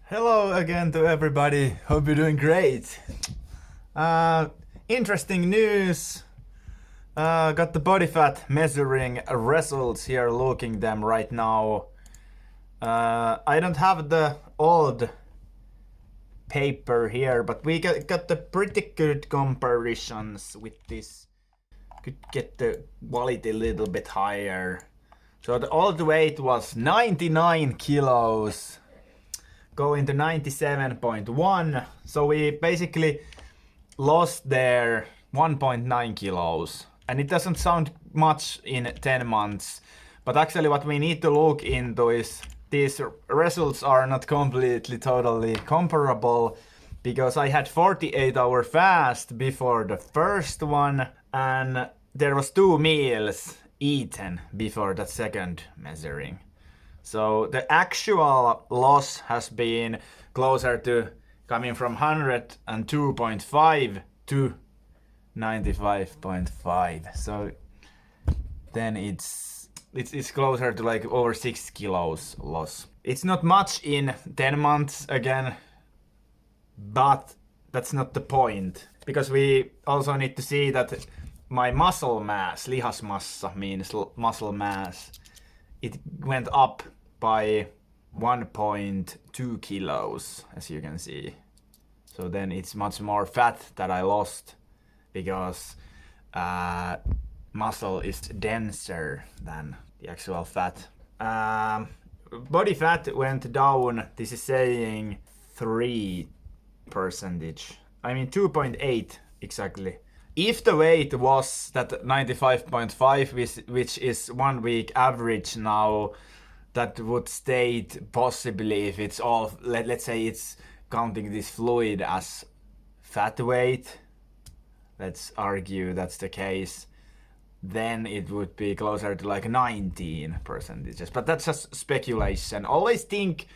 Hello again to everybody. Hope you're doing great. Interesting news. Got the body fat measuring results here, looking them right now. I don't have the old paper here, but we got the pretty good comparisons with this. Could get the quality a little bit higher. So the old weight was 99 kilos. Going to 97.1, so we basically lost there 1.9 kilos, and it doesn't sound much in 10 months, but actually what we need to look into is these results are not completely totally comparable, because I had 48-hour fast before the first one, and there was 2 meals eaten before that second measuring. So the actual loss has been closer to coming from 102.5 to 95.5. So then it's closer to like over 6 kilos loss. It's not much in 10 months again, but that's not the point, because we also need to see that my muscle mass, lihasmassa means muscle mass, it went up by 1.2 kilos, as you can see. So then it's much more fat that I lost, because muscle is denser than the actual fat. Body fat went down, this is saying 3%. I mean 2.8 exactly. If the weight was that 95.5, which is 1 week average now, that would state possibly, if it's all, let's say it's counting this fluid as fat weight, let's argue that's the case, then it would be closer to like 19%. But that's just speculation. Always think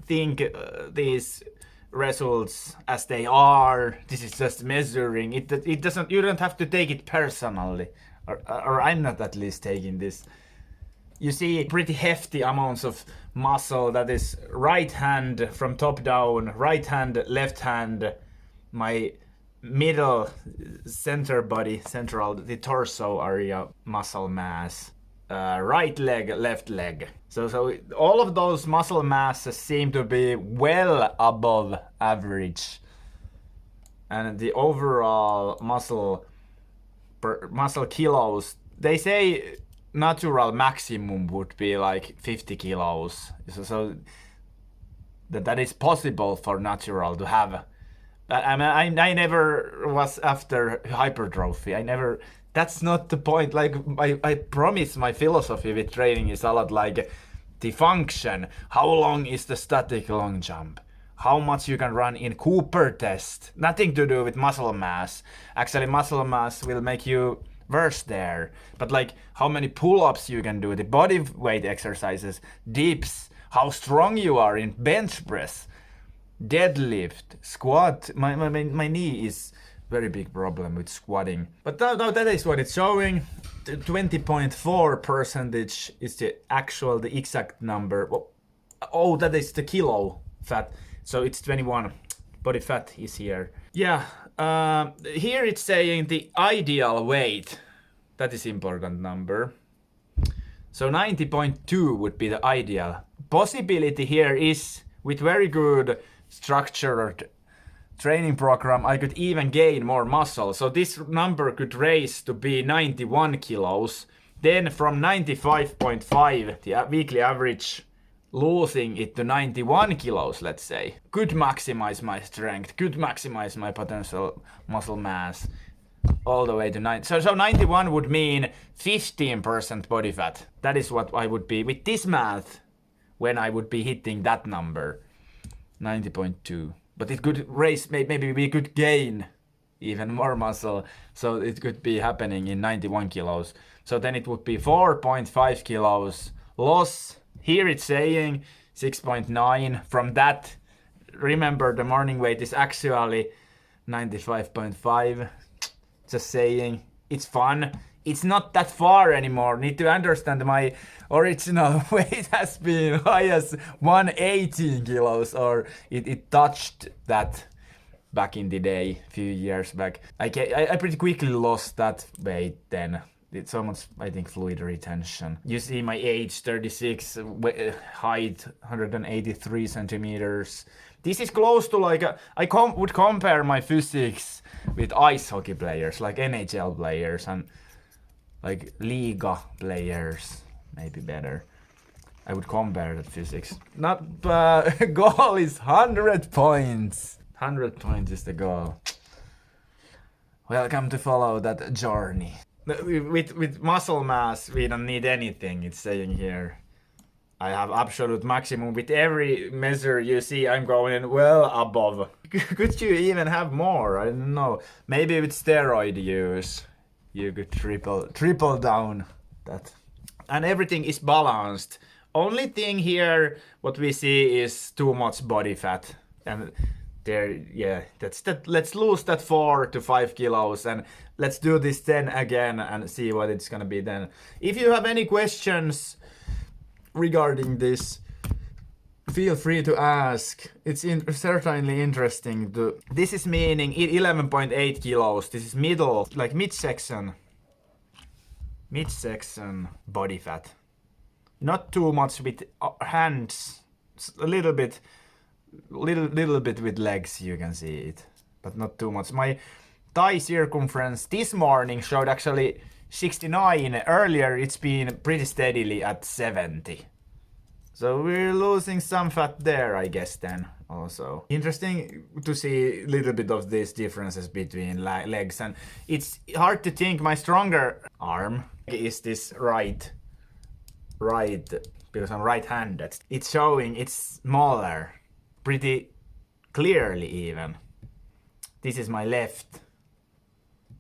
these results as they are. This is just measuring. It doesn't. You don't have to take it personally, or I'm not at least taking this. You see pretty hefty amounts of muscle, that is right hand from top down, right hand, left hand, my middle center body, central, the torso area muscle mass, right leg, left leg. So all of those muscle masses seem to be well above average. And the overall muscle kilos, they say natural maximum would be like 50 kilos. So that is possible for natural to have. I mean, I never was after hypertrophy. That's not the point. Like, I promise my philosophy with training is a lot like the function. How long is the static long jump? How much you can run in Cooper test? Nothing to do with muscle mass. Actually, muscle mass will make you worse there. But like, how many pull-ups you can do, the body weight exercises, dips, how strong you are in bench press, deadlift, squat. My knee is very big problem with squatting. But now that is what it's showing. 20.4% is the exact number. Oh, that is the kilo fat. So it's 21. Body fat is here. Yeah, here it's saying the ideal weight. That is important number. So 90.2 would be the ideal. Possibility here is, with very good structured training program, I could even gain more muscle. So this number could raise to be 91 kilos. Then from 95.5, the weekly average, losing it to 91 kilos, let's say, could maximize my strength, could maximize my potential muscle mass all the way to 9. So 91 would mean 15% body fat. That is what I would be with this math when I would be hitting that number, 90.2. But it could raise, maybe we could gain even more muscle. So it could be happening in 91 kilos. So then it would be 4.5 kilos loss. Here it's saying 6.9. From that, remember the morning weight is actually 95.5. Just saying, it's fun. it's not that far anymore. Need to understand my original weight has been high as 118 kilos, or it touched that back in the day, a few years back. I pretty quickly lost that weight then. It's almost, I think, fluid retention. You see my age, 36, height 183 centimeters. This is close to like would compare my physics with ice hockey players, like NHL players and like Liga players, maybe better. I would compare that physics. Not goal is 100 points. 100 points is the goal. Welcome to follow that journey. With muscle mass, we don't need anything, it's saying here. I have absolute maximum. With every measure you see, I'm going well above. Could you even have more? I don't know. Maybe with steroid use, you could triple down that. And everything is balanced. Only thing here, what we see is too much body fat. And there, yeah, that's that. Let's lose that 4 to 5 kilos and let's do this then again and see what it's gonna be then. If you have any questions regarding this, feel free to ask. It's certainly interesting. This is meaning 11.8 kilos. This is middle, like midsection body fat. Not too much with hands. A little bit with legs, you can see it, but not too much. My thigh circumference this morning showed actually 69. Earlier it's been pretty steadily at 70. So we're losing some fat there, I guess, then also. Interesting to see a little bit of these differences between legs, and it's hard to think my stronger arm is this right, because I'm right-handed. It's showing it's smaller. Pretty clearly even. This is my left.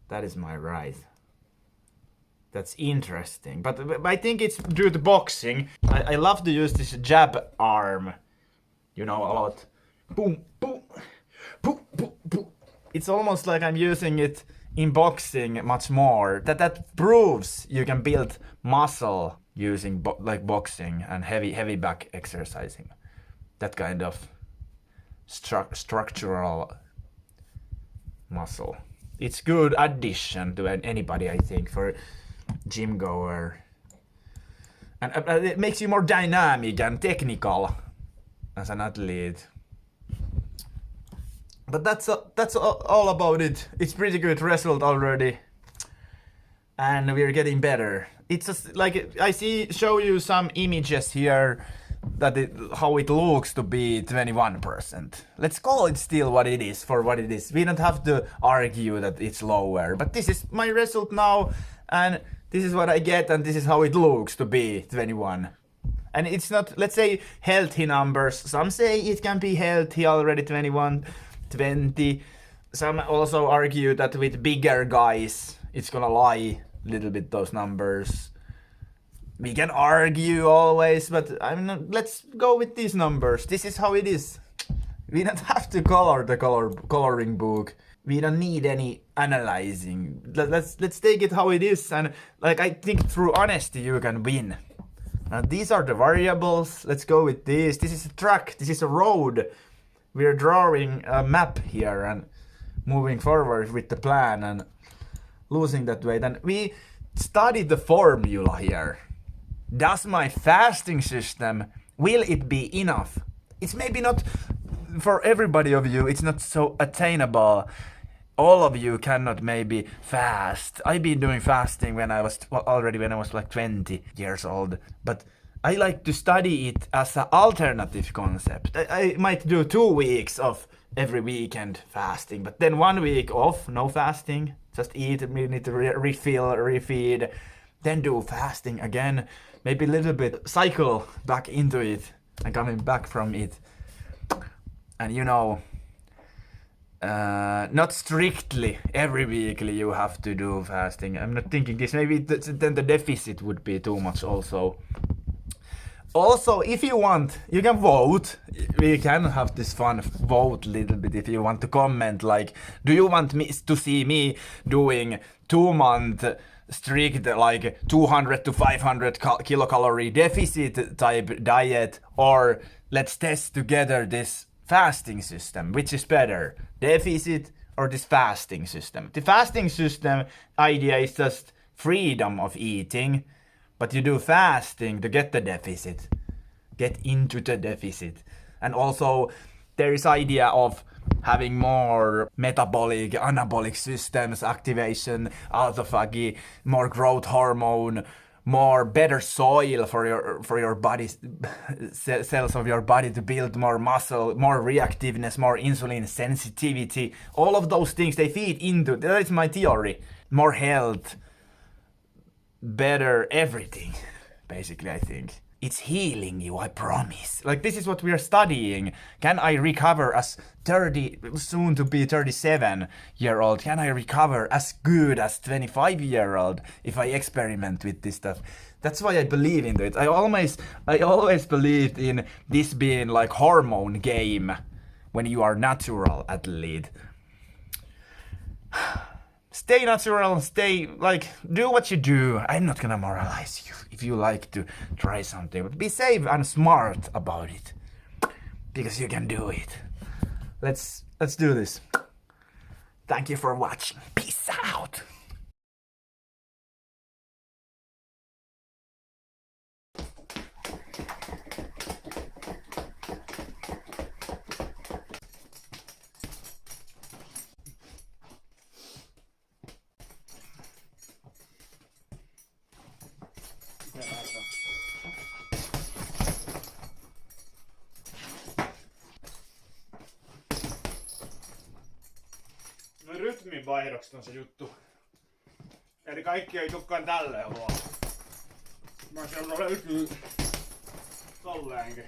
That is my right. That's interesting. But I think it's due to boxing. I love to use this jab arm. You know, a lot. Boom, boom, boom, boom, boom. It's almost like I'm using it in boxing much more. That proves you can build muscle using like boxing and heavy back exercising. That kind of structural muscle. It's good addition to anybody, I think, for gym goer, and it makes you more dynamic and technical as an athlete. But that's all about it. It's pretty good result already, and we're getting better. It's just like show you some images here that how it looks to be 21%. Let's call it still what it is for what it is. We don't have to argue that it's lower, but this is my result now, and this is what I get, and this is how it looks to be 21. And it's not, let's say, healthy numbers. Some say it can be healthy already 21, 20. Some also argue that with bigger guys, it's gonna lie a little bit, those numbers. We can argue always, but let's go with these numbers. This is how it is. We don't have to color the coloring book. We don't need any analyzing. Let's take it how it is, and like I think through honesty you can win. These are the variables. Let's go with this. This is a track. This is a road. We're drawing a map here and moving forward with the plan and losing that weight. And we studied the formula here. Does my fasting system, will it be enough? It's maybe not for everybody of you, it's not so attainable. All of you cannot maybe fast. I've been doing fasting when I was like 20 years old. But I like to study it as an alternative concept. I might do 2 weeks of every weekend fasting, but then 1 week off, no fasting. Just eat, we need to refill, refeed, then do fasting again. Maybe a little bit cycle back into it and coming back from it. And you know, not strictly every weekly you have to do fasting. I'm not thinking this. Maybe then the deficit would be too much also. Also, if you want, you can vote. We can have this fun vote a little bit if you want to comment. Like, do you want me to see me doing 2-month strict like 200 to 500 kilocalorie deficit type diet, or let's test together this fasting system. Which is better, deficit or this fasting system? The fasting system idea is just freedom of eating, but you do fasting to get the deficit, get into the deficit. And also there is idea of having more metabolic, anabolic systems, activation, autophagy, more growth hormone, more better soil for your body, cells of your body to build more muscle, more reactiveness, more insulin sensitivity. All of those things, they feed into, that is my theory. More health, better everything, basically, I think. It's healing you, I promise. Like, this is what we are studying. Can I recover as 30, soon to be 37-year-old? Can I recover as good as 25-year-old if I experiment with this stuff? That's why I believe in it. I always believed in this being like hormone game when you are natural athlete. Stay natural, stay, like, do what you do. I'm not gonna moralize you if you like to try something, but be safe and smart about it, because you can do it. Let's do this. Thank you for watching. Peace out. No rytminvaihdokset on se juttu. Eli kaikki ei tukkaan tälleen vaan. Mä sanon löytyy tolleenkin.